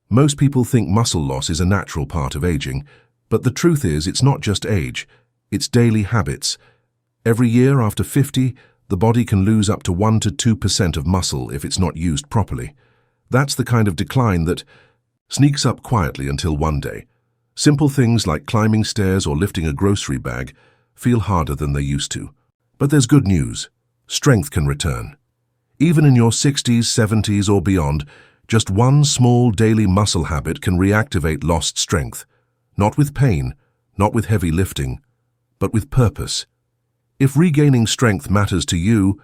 Most people think muscle loss is a natural part of aging, but the truth is it's not just age, it's daily habits. Every year after 50, the body can lose up to 1 to 2% of muscle if it's not used properly. That's the kind of decline that sneaks up quietly until one day. Simple things like climbing stairs or lifting a grocery bag feel harder than they used to. But there's good news. Strength can return. Even in your 60s, 70s or beyond, just one small daily muscle habit can reactivate lost strength. Not with pain, not with heavy lifting, but with purpose. If regaining strength matters to you,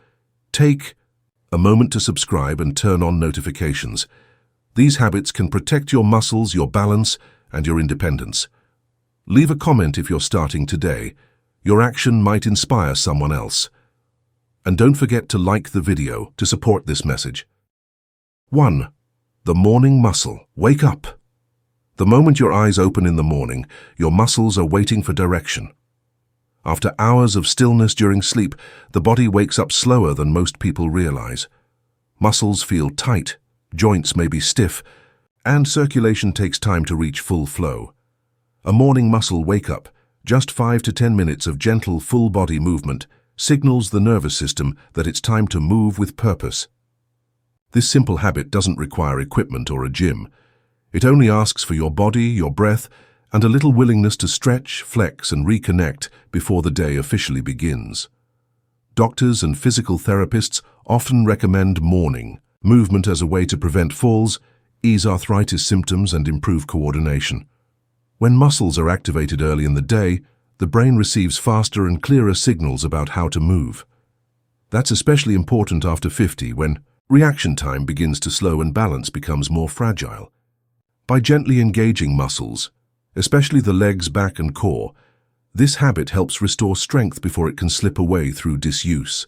take a moment to subscribe and turn on notifications. These habits can protect your muscles, your balance, and your independence. Leave a comment if you're starting today. Your action might inspire someone else. And don't forget to like the video to support this message. 1. The morning muscle. Wake up. The moment your eyes open in the morning, your muscles are waiting for direction. After hours of stillness during sleep, the body wakes up slower than most people realize. Muscles feel tight, joints may be stiff, and circulation takes time to reach full flow. A morning muscle wake-up, just 5 to 10 minutes of gentle full-body movement, signals the nervous system that it's time to move with purpose. This simple habit doesn't require equipment or a gym. It only asks for your body, your breath, and a little willingness to stretch, flex, and reconnect before the day officially begins. Doctors and physical therapists often recommend morning movement as a way to prevent falls, ease arthritis symptoms, and improve coordination. When muscles are activated early in the day, the brain receives faster and clearer signals about how to move. That's especially important after 50, when reaction time begins to slow and balance becomes more fragile. By gently engaging muscles, especially the legs, back, and core, this habit helps restore strength before it can slip away through disuse.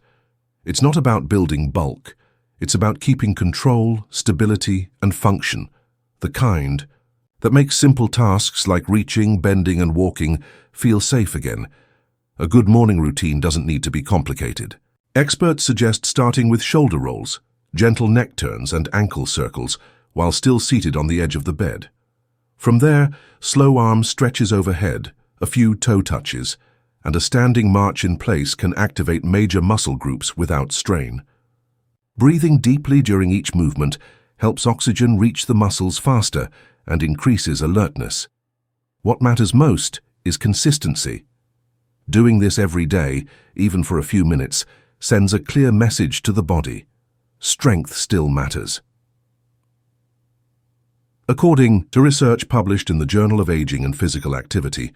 It's not about building bulk. It's about keeping control, stability, and function, the kind that makes simple tasks like reaching, bending, and walking feel safe again. A good morning routine doesn't need to be complicated. Experts suggest starting with shoulder rolls, gentle neck turns, and ankle circles while still seated on the edge of the bed. From there, slow arm stretches overhead, a few toe touches, and a standing march in place can activate major muscle groups without strain. Breathing deeply during each movement helps oxygen reach the muscles faster and increases alertness. What matters most is consistency. Doing this every day, even for a few minutes, sends a clear message to the body. Strength still matters. According to research published in the Journal of Aging and Physical Activity,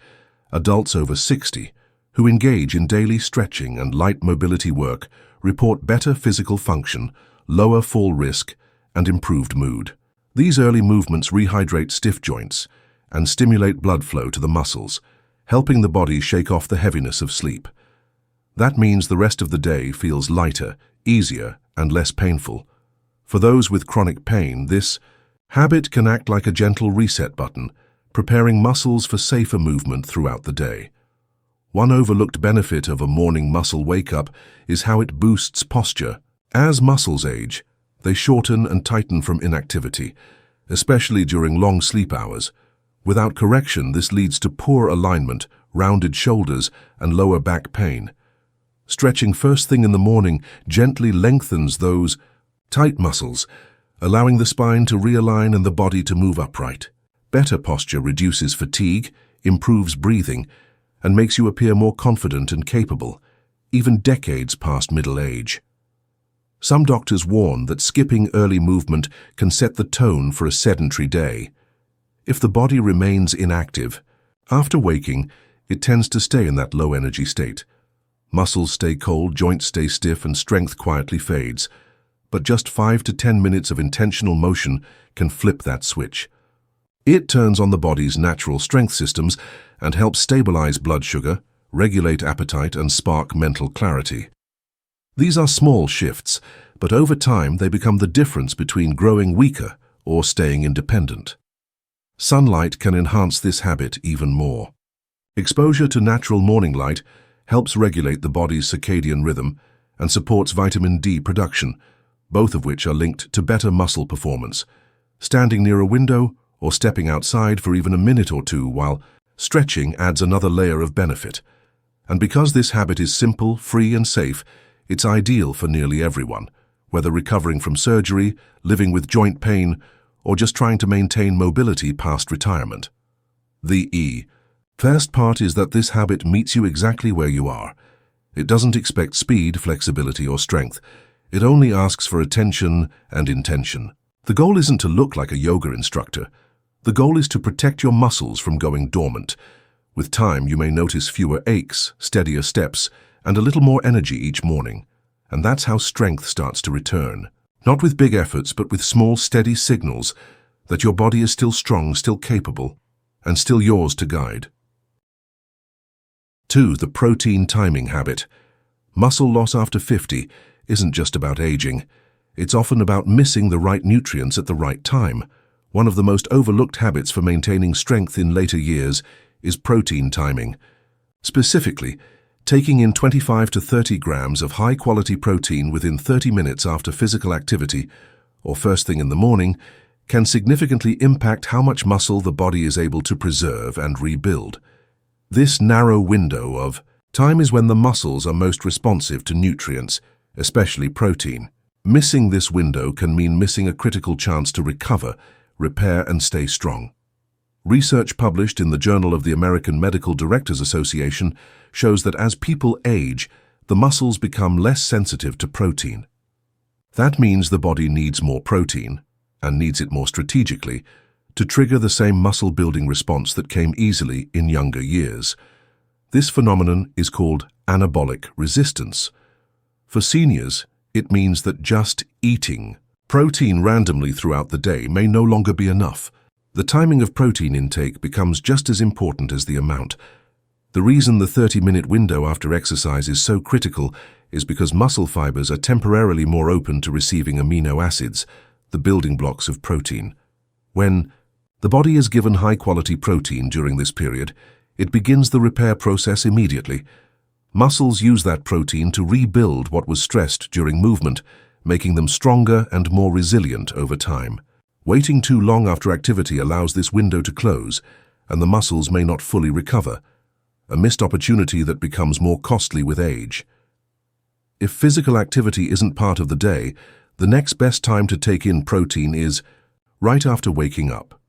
adults over 60 who engage in daily stretching and light mobility work report better physical function, lower fall risk, and improved mood. These early movements rehydrate stiff joints and stimulate blood flow to the muscles, helping the body shake off the heaviness of sleep. That means the rest of the day feels lighter, easier, and less painful. For those with chronic pain, this habit can act like a gentle reset button, preparing muscles for safer movement throughout the day. One overlooked benefit of a morning muscle wake-up is how it boosts posture. As muscles age, they shorten and tighten from inactivity, especially during long sleep hours. Without correction, this leads to poor alignment, rounded shoulders, and lower back pain. Stretching first thing in the morning gently lengthens those tight muscles, allowing the spine to realign and the body to move upright. Better posture reduces fatigue, improves breathing, and makes you appear more confident and capable, even decades past middle age. Some doctors warn that skipping early movement can set the tone for a sedentary day. If the body remains inactive, after waking, it tends to stay in that low-energy state. Muscles stay cold, joints stay stiff, and strength quietly fades. But just 5 to 10 minutes of intentional motion can flip that switch. It turns on the body's natural strength systems and helps stabilize blood sugar, regulate appetite, and spark mental clarity. These are small shifts, but over time they become the difference between growing weaker or staying independent. Sunlight can enhance this habit even more. Exposure to natural morning light helps regulate the body's circadian rhythm and supports vitamin D production, both of which are linked to better muscle performance. Standing near a window or stepping outside for even a minute or two, while stretching adds another layer of benefit. And because this habit is simple, free and safe, it's ideal for nearly everyone, whether recovering from surgery, living with joint pain, or just trying to maintain mobility past retirement. The first part is that this habit meets you exactly where you are. It doesn't expect speed, flexibility, or strength. It only asks for attention and intention. The goal isn't to look like a yoga instructor. The goal is to protect your muscles from going dormant. With time, you may notice fewer aches, steadier steps, and a little more energy each morning. And that's how strength starts to return. Not with big efforts, but with small, steady signals that your body is still strong, still capable, and still yours to guide. 2. The protein timing habit. Muscle loss after 50 isn't just about aging. It's often about missing the right nutrients at the right time. One of the most overlooked habits for maintaining strength in later years is protein timing. Specifically, taking in 25 to 30 grams of high-quality protein within 30 minutes after physical activity, or first thing in the morning, can significantly impact how much muscle the body is able to preserve and rebuild. This narrow window of time is when the muscles are most responsive to nutrients, especially protein. Missing this window can mean missing a critical chance to recover, repair, and stay strong. Research published in the Journal of the American Medical Directors Association shows that as people age, the muscles become less sensitive to protein. That means the body needs more protein, and needs it more strategically, to trigger the same muscle-building response that came easily in younger years. This phenomenon is called anabolic resistance. For seniors, it means that just eating protein randomly throughout the day may no longer be enough. The timing of protein intake becomes just as important as the amount. The reason the 30-minute window after exercise is so critical is because muscle fibers are temporarily more open to receiving amino acids, the building blocks of protein. When the body is given high-quality protein during this period, it begins the repair process immediately. Muscles use that protein to rebuild what was stressed during movement, making them stronger and more resilient over time. Waiting too long after activity allows this window to close, and the muscles may not fully recover, a missed opportunity that becomes more costly with age. If physical activity isn't part of the day, the next best time to take in protein is right after waking up.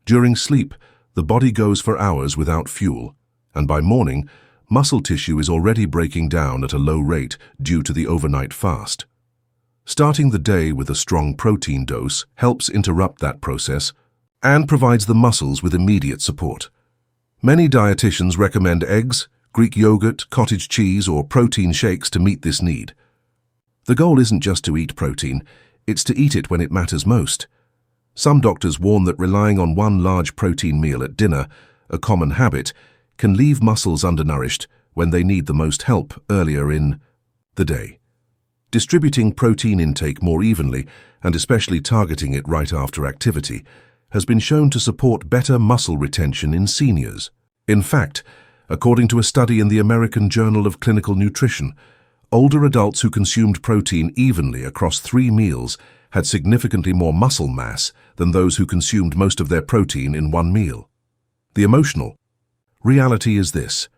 During sleep, the body goes for hours without fuel, and by morning, muscle tissue is already breaking down at a low rate due to the overnight fast. Starting the day with a strong protein dose helps interrupt that process and provides the muscles with immediate support. Many dietitians recommend eggs, Greek yogurt, cottage cheese, or protein shakes to meet this need. The goal isn't just to eat protein, it's to eat it when it matters most. Some doctors warn that relying on one large protein meal at dinner, a common habit, can leave muscles undernourished when they need the most help earlier in the day. Distributing protein intake more evenly, and especially targeting it right after activity, has been shown to support better muscle retention in seniors. In fact, according to a study in the American Journal of Clinical Nutrition, older adults who consumed protein evenly across 3 meals had significantly more muscle mass than those who consumed most of their protein in 1 meal. The emotional reality is this: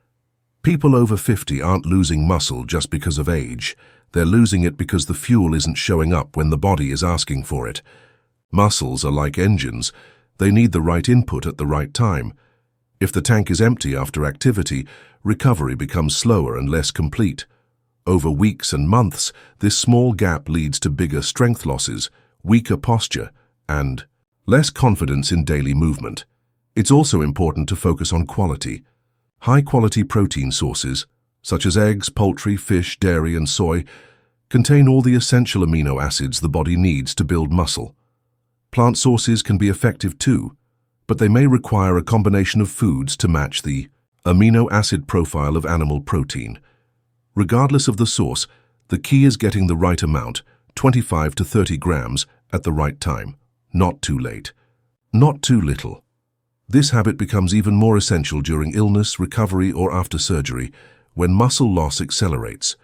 people over 50 aren't losing muscle just because of age. They're losing it because the fuel isn't showing up when the body is asking for it. Muscles are like engines. They need the right input at the right time. If the tank is empty after activity, recovery becomes slower and less complete. Over weeks and months, this small gap leads to bigger strength losses, weaker posture, and less confidence in daily movement. It's also important to focus on quality. High-quality protein sources, such as eggs, poultry, fish, dairy, and soy, contain all the essential amino acids the body needs to build muscle. Plant sources can be effective too, but they may require a combination of foods to match the amino acid profile of animal protein. Regardless of the source, the key is getting the right amount, 25 to 30 grams, at the right time. Not too late. Not too little. This habit becomes even more essential during illness, recovery, or after surgery, when muscle loss accelerates.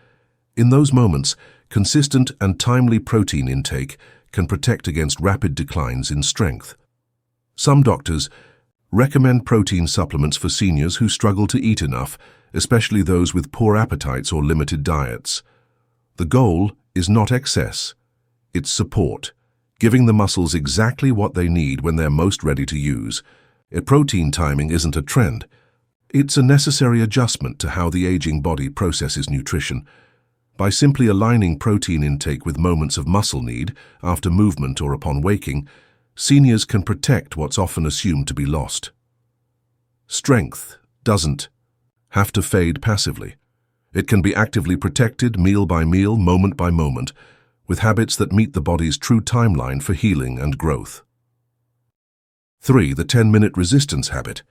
In those moments, consistent and timely protein intake can protect against rapid declines in strength. Some doctors recommend protein supplements for seniors who struggle to eat enough, especially those with poor appetites or limited diets. The goal is not excess, it's support, giving the muscles exactly what they need when they're most ready to use. Protein timing isn't a trend. It's a necessary adjustment to how the aging body processes nutrition. By simply aligning protein intake with moments of muscle need, after movement or upon waking, seniors can protect what's often assumed to be lost. Strength doesn't have to fade passively. It can be actively protected meal by meal, moment by moment, with habits that meet the body's true timeline for healing and growth. 3. The 10-minute resistance habit.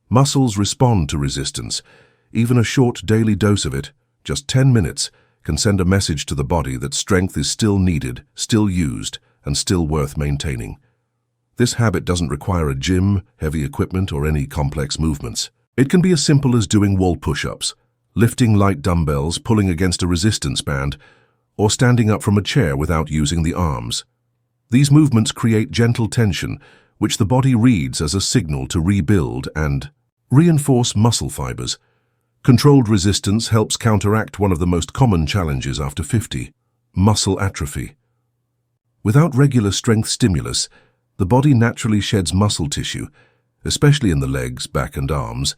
Muscles respond to resistance. Even a short daily dose of it, just 10 minutes, can send a message to the body that strength is still needed, still used, and still worth maintaining. This habit doesn't require a gym, heavy equipment, or any complex movements. It can be as simple as doing wall push-ups, lifting light dumbbells, pulling against a resistance band, or standing up from a chair without using the arms. These movements create gentle tension, which the body reads as a signal to rebuild and reinforce muscle fibers. Controlled resistance helps counteract one of the most common challenges after 50, muscle atrophy. Without regular strength stimulus, the body naturally sheds muscle tissue, especially in the legs, back and arms.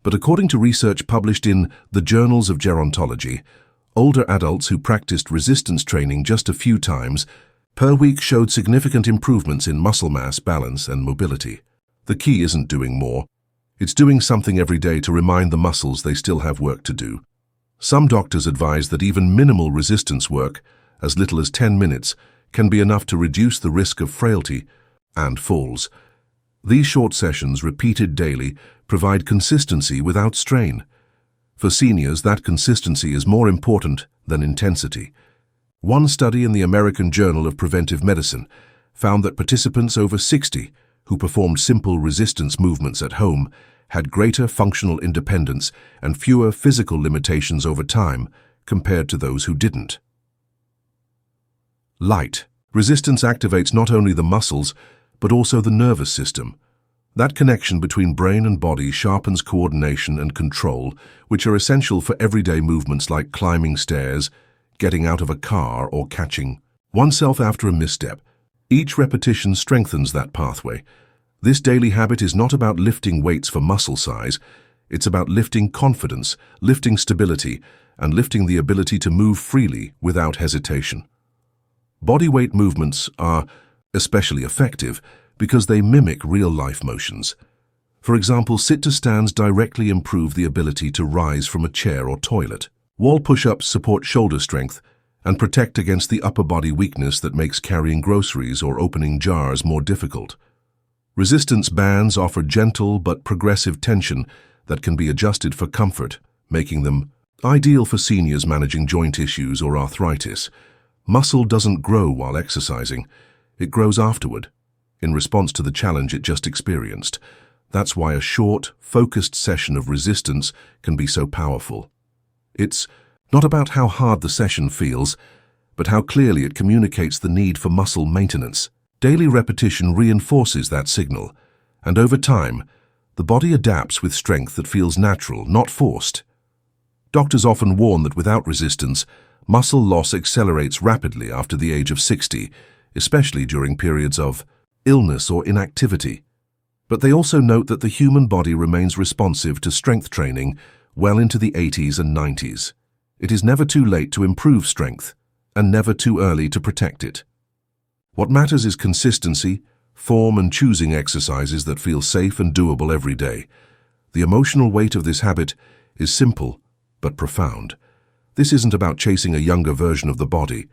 But according to research published in the Journals of Gerontology, older adults who practiced resistance training just a few times per week showed significant improvements in muscle mass, balance, and mobility. The key isn't doing more. It's doing something every day to remind the muscles they still have work to do. Some doctors advise that even minimal resistance work, as little as 10 minutes, can be enough to reduce the risk of frailty and falls. These short sessions, repeated daily, provide consistency without strain. For seniors, that consistency is more important than intensity. One study in the American Journal of Preventive Medicine found that participants over 60 who performed simple resistance movements at home had greater functional independence and fewer physical limitations over time compared to those who didn't. Light. Resistance activates not only the muscles, but also the nervous system. That connection between brain and body sharpens coordination and control, which are essential for everyday movements like climbing stairs, getting out of a car, or catching oneself after a misstep. Each repetition strengthens that pathway. This daily habit is not about lifting weights for muscle size. It's about lifting confidence, lifting stability, and lifting the ability to move freely without hesitation. Bodyweight movements are especially effective because they mimic real-life motions. For example, sit-to-stands directly improve the ability to rise from a chair or toilet. Wall push-ups support shoulder strength and protect against the upper body weakness that makes carrying groceries or opening jars more difficult. Resistance bands offer gentle but progressive tension that can be adjusted for comfort, making them ideal for seniors managing joint issues or arthritis. Muscle doesn't grow while exercising. It grows afterward, in response to the challenge it just experienced. That's why a short, focused session of resistance can be so powerful. It's not about how hard the session feels, but how clearly it communicates the need for muscle maintenance. Daily repetition reinforces that signal, and over time, the body adapts with strength that feels natural, not forced. Doctors often warn that without resistance, muscle loss accelerates rapidly after the age of 60, especially during periods of illness or inactivity. But they also note that the human body remains responsive to strength training well into the 80s and 90s. It is never too late to improve strength, and never too early to protect it. What matters is consistency, form, and choosing exercises that feel safe and doable every day. The emotional weight of this habit is simple but profound. This isn't about chasing a younger version of the body.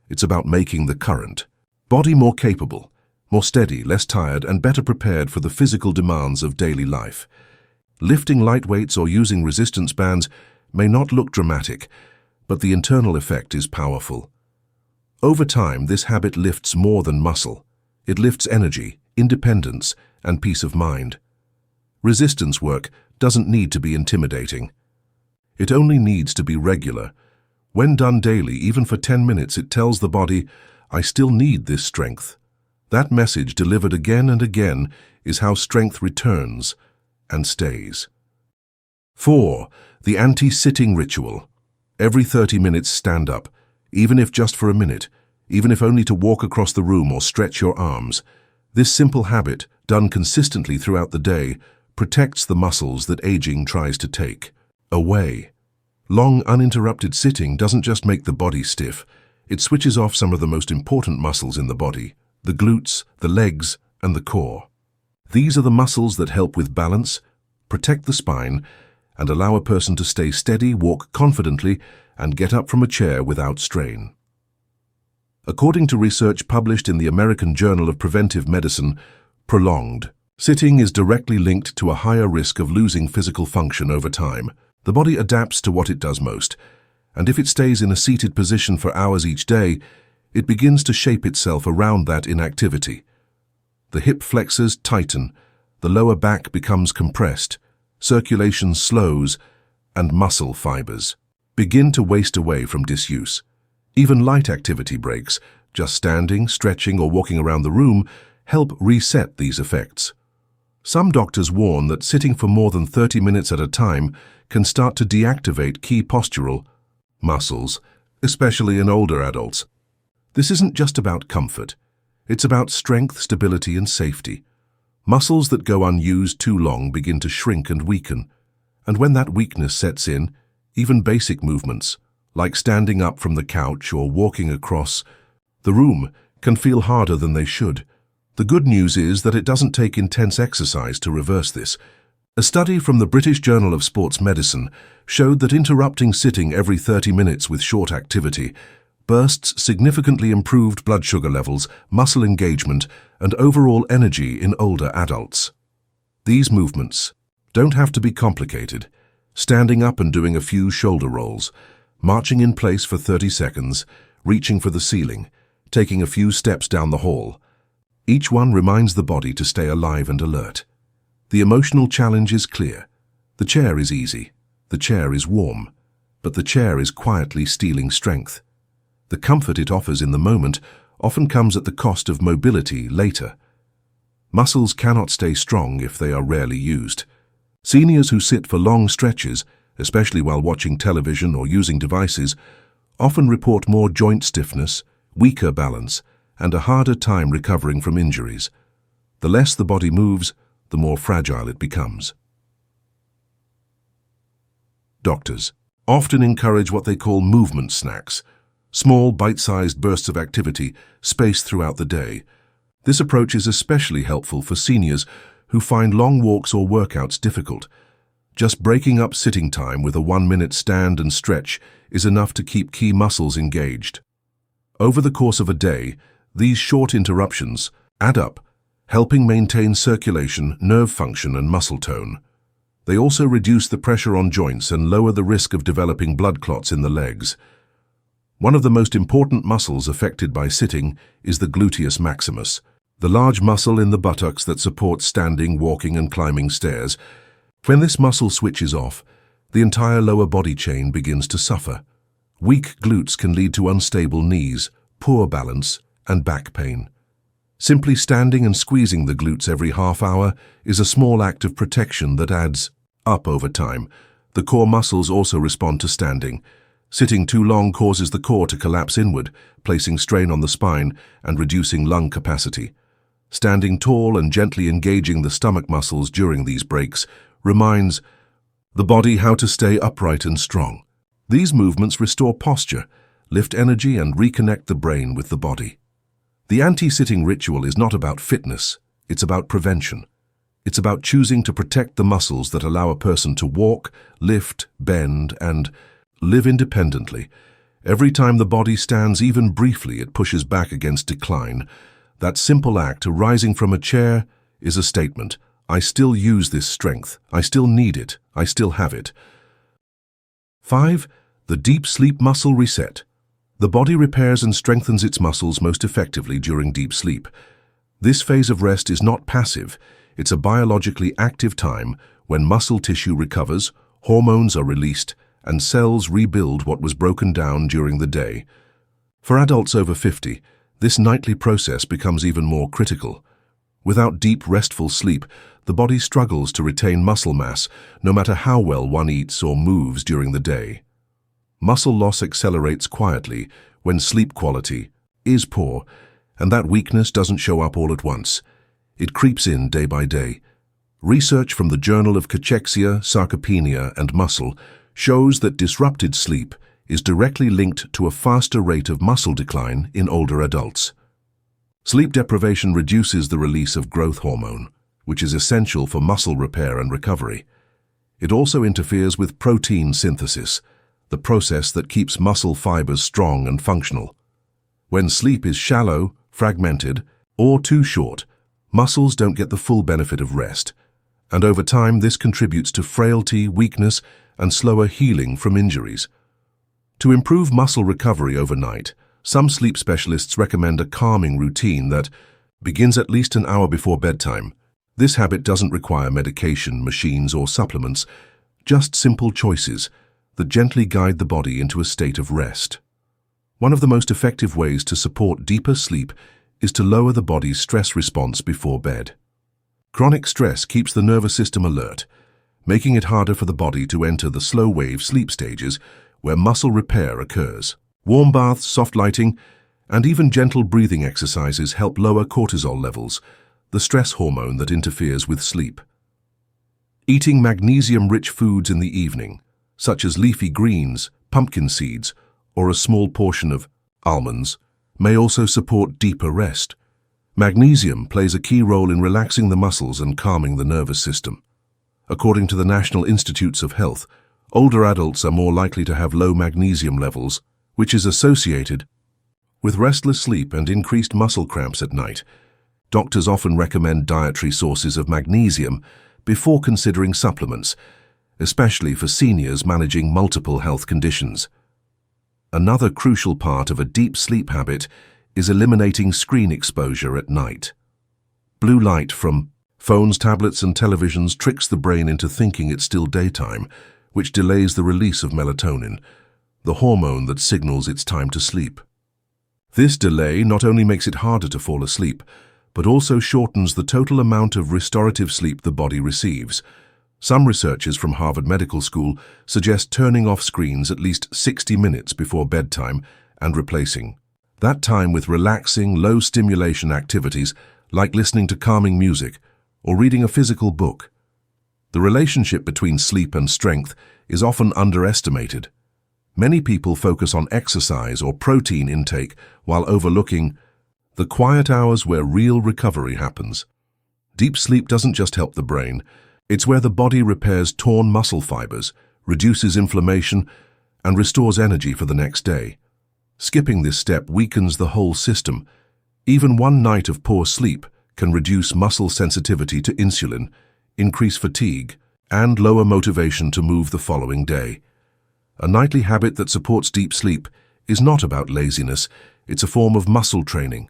It's about making the current body more capable, more steady, less tired, and better prepared for the physical demands of daily life. Lifting light weights or using resistance bands may not look dramatic, but the internal effect is powerful. Over time, this habit lifts more than muscle. It lifts energy, independence, and peace of mind. Resistance work doesn't need to be intimidating. It only needs to be regular. When done daily, even for 10 minutes, it tells the body, I still need this strength. That message, delivered again and again, is how strength returns and stays. 4. The anti-sitting ritual. Every 30 minutes stand up, even if just for a minute, even if only to walk across the room or stretch your arms. This simple habit, done consistently throughout the day, protects the muscles that aging tries to take away. Long, uninterrupted sitting doesn't just make the body stiff, it switches off some of the most important muscles in the body, the glutes, the legs, and the core. These are the muscles that help with balance, protect the spine, and allow a person to stay steady, walk confidently, and get up from a chair without strain. According to research published in the American Journal of Preventive Medicine, prolonged sitting is directly linked to a higher risk of losing physical function over time. The body adapts to what it does most, and if it stays in a seated position for hours each day, it begins to shape itself around that inactivity. The hip flexors tighten, the lower back becomes compressed, circulation slows, and muscle fibers begin to waste away from disuse. Even light activity breaks, just standing, stretching, or walking around the room, help reset these effects. Some doctors warn that sitting for more than 30 minutes at a time can start to deactivate key postural muscles, especially in older adults. This isn't just about comfort. It's about strength, stability, and safety. Muscles that go unused too long begin to shrink and weaken, and when that weakness sets in, even basic movements, like standing up from the couch or walking across the room, can feel harder than they should. The good news is that it doesn't take intense exercise to reverse this. A study from the British Journal of Sports Medicine showed that interrupting sitting every 30 minutes with short activity bursts significantly improved blood sugar levels, muscle engagement, and overall energy in older adults. These movements don't have to be complicated. Standing up and doing a few shoulder rolls, marching in place for 30 seconds, reaching for the ceiling, taking a few steps down the hall. Each one reminds the body to stay alive and alert. The emotional challenge is clear. The chair is easy, the chair is warm, but the chair is quietly stealing strength. The comfort it offers in the moment often comes at the cost of mobility later. Muscles cannot stay strong if they are rarely used. Seniors who sit for long stretches, especially while watching television or using devices, often report more joint stiffness, weaker balance, and a harder time recovering from injuries. The less the body moves, the more fragile it becomes. Doctors often encourage what they call movement snacks, small bite-sized bursts of activity spaced throughout the day. This approach is especially helpful for seniors who find long walks or workouts difficult. Just breaking up sitting time with a 1-minute stand and stretch is enough to keep key muscles engaged. Over the course of a day, these short interruptions add up, helping maintain circulation, nerve function, and muscle tone. They also reduce the pressure on joints and lower the risk of developing blood clots in the legs. One of the most important muscles affected by sitting is the gluteus maximus, the large muscle in the buttocks that supports standing, walking, and climbing stairs. When this muscle switches off, the entire lower body chain begins to suffer. Weak glutes can lead to unstable knees, poor balance, and back pain. Simply standing and squeezing the glutes every half hour is a small act of protection that adds up over time. The core muscles also respond to standing. Sitting too long causes the core to collapse inward, placing strain on the spine and reducing lung capacity. Standing tall and gently engaging the stomach muscles during these breaks reminds the body how to stay upright and strong. These movements restore posture, lift energy, and reconnect the brain with the body. The anti-sitting ritual is not about fitness, it's about prevention. It's about choosing to protect the muscles that allow a person to walk, lift, bend, and live independently. Every time the body stands even briefly, it pushes back against decline. That simple act, rising from a chair, is a statement. I still use this strength. I still need it. I still have it. 5. The deep sleep muscle reset. The body repairs and strengthens its muscles most effectively during deep sleep. This phase of rest is not passive. It's a biologically active time when muscle tissue recovers, hormones are released, and cells rebuild what was broken down during the day. For adults over 50, this nightly process becomes even more critical. Without deep, restful sleep, the body struggles to retain muscle mass, no matter how well one eats or moves during the day. Muscle loss accelerates quietly when sleep quality is poor, and that weakness doesn't show up all at once. It creeps in day by day. Research from the Journal of Cachexia, Sarcopenia, and Muscle shows that disrupted sleep is directly linked to a faster rate of muscle decline in older adults. Sleep deprivation reduces the release of growth hormone, which is essential for muscle repair and recovery. It also interferes with protein synthesis, the process that keeps muscle fibers strong and functional. When sleep is shallow, fragmented, or too short, muscles don't get the full benefit of rest, and over time this contributes to frailty, weakness, and slower healing from injuries. To improve muscle recovery overnight, some sleep specialists recommend a calming routine that begins at least an hour before bedtime. This habit doesn't require medication, machines, or supplements, just simple choices that gently guide the body into a state of rest. One of the most effective ways to support deeper sleep is to lower the body's stress response before bed. Chronic stress keeps the nervous system alert, making it harder for the body to enter the slow-wave sleep stages where muscle repair occurs. Warm baths, soft lighting, and even gentle breathing exercises help lower cortisol levels, the stress hormone that interferes with sleep. Eating magnesium-rich foods in the evening, such as leafy greens, pumpkin seeds, or a small portion of almonds, may also support deeper rest. Magnesium plays a key role in relaxing the muscles and calming the nervous system. According to the National Institutes of Health, older adults are more likely to have low magnesium levels, which is associated with restless sleep and increased muscle cramps at night. Doctors often recommend dietary sources of magnesium before considering supplements, especially for seniors managing multiple health conditions. Another crucial part of a deep sleep habit is eliminating screen exposure at night. Blue light from phones, tablets, and televisions tricks the brain into thinking it's still daytime, which delays the release of melatonin, the hormone that signals it's time to sleep. This delay not only makes it harder to fall asleep, but also shortens the total amount of restorative sleep the body receives. Some researchers from Harvard Medical School suggest turning off screens at least 60 minutes before bedtime and replacing that time with relaxing, low-stimulation activities like listening to calming music or reading a physical book. The relationship between sleep and strength is often underestimated. Many people focus on exercise or protein intake while overlooking the quiet hours where real recovery happens. Deep sleep doesn't just help the brain. It's where the body repairs torn muscle fibers, reduces inflammation, and restores energy for the next day. Skipping this step weakens the whole system. Even one night of poor sleep can reduce muscle sensitivity to insulin, increase fatigue, and lower motivation to move the following day. A nightly habit that supports deep sleep is not about laziness, it's a form of muscle training.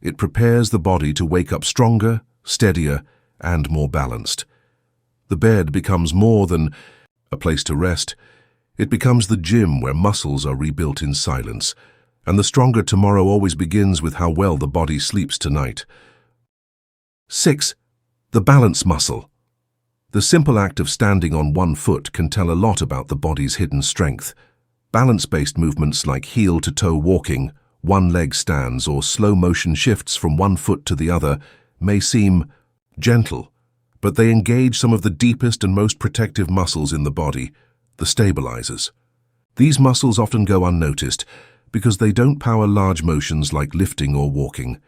It prepares the body to wake up stronger, steadier, and more balanced. The bed becomes more than a place to rest. It becomes the gym where muscles are rebuilt in silence, and the stronger tomorrow always begins with how well the body sleeps tonight. 6. The balance muscle. The simple act of standing on one foot can tell a lot about the body's hidden strength. Balance-based movements like heel-to-toe walking, one-leg stands, or slow-motion shifts from one foot to the other may seem gentle, but they engage some of the deepest and most protective muscles in the body, the stabilizers. These muscles often go unnoticed because they don't power large motions like lifting or walking.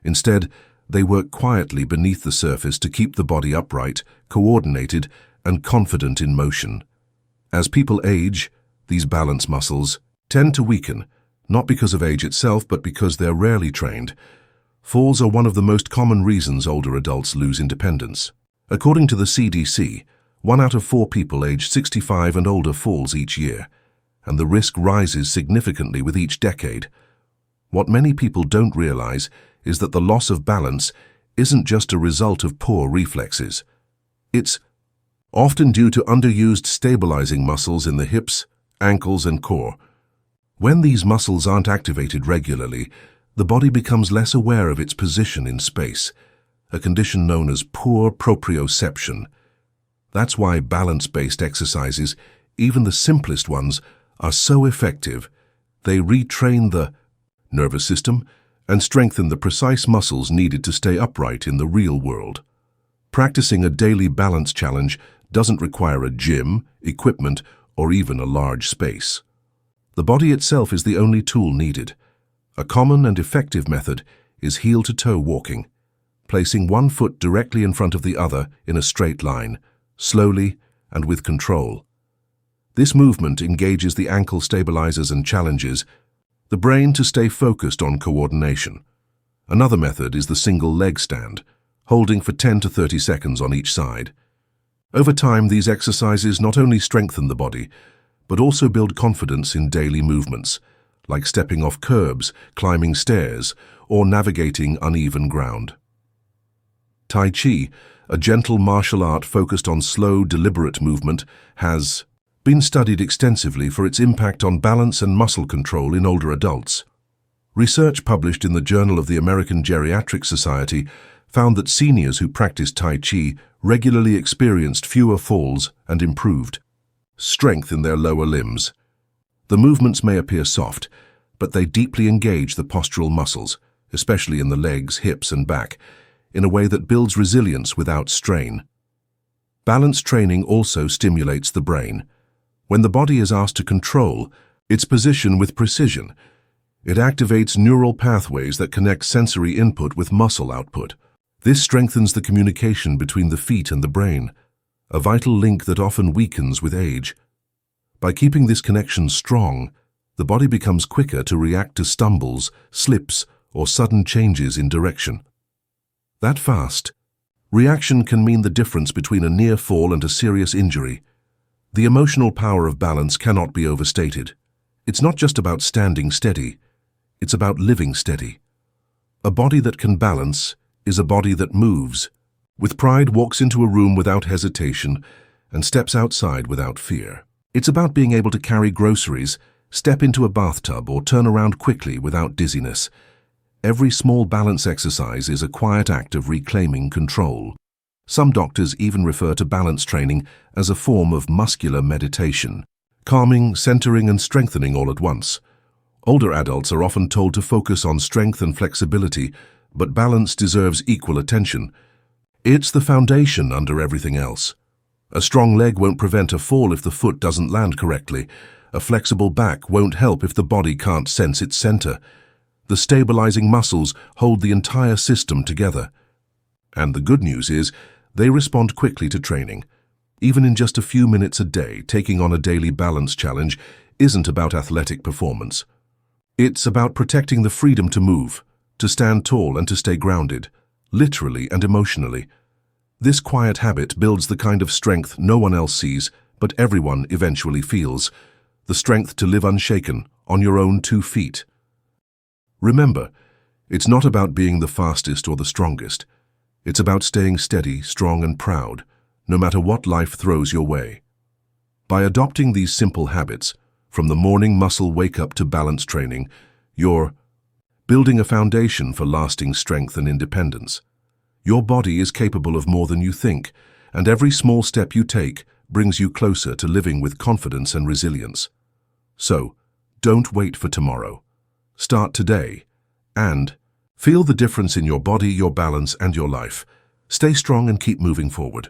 Instead, they work quietly beneath the surface to keep the body upright, coordinated, and confident in motion. As people age, these balance muscles tend to weaken, not because of age itself, but because they're rarely trained. Falls are one of the most common reasons older adults lose independence. According to the CDC, 1 out of 4 people aged 65 and older falls each year, and the risk rises significantly with each decade. What many people don't realize is that the loss of balance isn't just a result of poor reflexes. It's often due to underused stabilizing muscles in the hips, ankles, and core. When these muscles aren't activated regularly, the body becomes less aware of its position in space, a condition known as poor proprioception. That's why balance-based exercises, even the simplest ones, are so effective. They retrain the nervous system and strengthen the precise muscles needed to stay upright in the real world. Practicing a daily balance challenge doesn't require a gym, equipment, or even a large space. The body itself is the only tool needed. A common and effective method is heel-to-toe walking, placing one foot directly in front of the other in a straight line, slowly and with control. This movement engages the ankle stabilizers and challenges the brain to stay focused on coordination. Another method is the single leg stand, holding for 10 to 30 seconds on each side. Over time, these exercises not only strengthen the body, but also build confidence in daily movements, like stepping off curbs, climbing stairs, or navigating uneven ground. Tai Chi, a gentle martial art focused on slow, deliberate movement, has been studied extensively for its impact on balance and muscle control in older adults. Research published in the Journal of the American Geriatric Society found that seniors who practiced Tai Chi regularly experienced fewer falls and improved strength in their lower limbs. The movements may appear soft, but they deeply engage the postural muscles, especially in the legs, hips, and back, in a way that builds resilience without strain. Balance training also stimulates the brain. When the body is asked to control its position with precision, it activates neural pathways that connect sensory input with muscle output. This strengthens the communication between the feet and the brain, a vital link that often weakens with age. By keeping this connection strong, the body becomes quicker to react to stumbles, slips, or sudden changes in direction. That fast reaction can mean the difference between a near fall and a serious injury. The emotional power of balance cannot be overstated. It's not just about standing steady, it's about living steady. A body that can balance is a body that moves, with pride, walks into a room without hesitation, and steps outside without fear. It's about being able to carry groceries, step into a bathtub, or turn around quickly without dizziness. Every small balance exercise is a quiet act of reclaiming control. Some doctors even refer to balance training as a form of muscular meditation, calming, centering, and strengthening all at once. Older adults are often told to focus on strength and flexibility, but balance deserves equal attention. It's the foundation under everything else. A strong leg won't prevent a fall if the foot doesn't land correctly. A flexible back won't help if the body can't sense its center. The stabilizing muscles hold the entire system together. And the good news is, they respond quickly to training. Even in just a few minutes a day, taking on a daily balance challenge isn't about athletic performance. It's about protecting the freedom to move, to stand tall, and to stay grounded, literally and emotionally. This quiet habit builds the kind of strength no one else sees, but everyone eventually feels. The strength to live unshaken, on your own 2 feet. Remember, it's not about being the fastest or the strongest. It's about staying steady, strong, and proud, no matter what life throws your way. By adopting these simple habits, from the morning muscle wake-up to balance training, you're building a foundation for lasting strength and independence. Your body is capable of more than you think, and every small step you take brings you closer to living with confidence and resilience. So, don't wait for tomorrow. Start today, and feel the difference in your body, your balance, and your life. Stay strong and keep moving forward.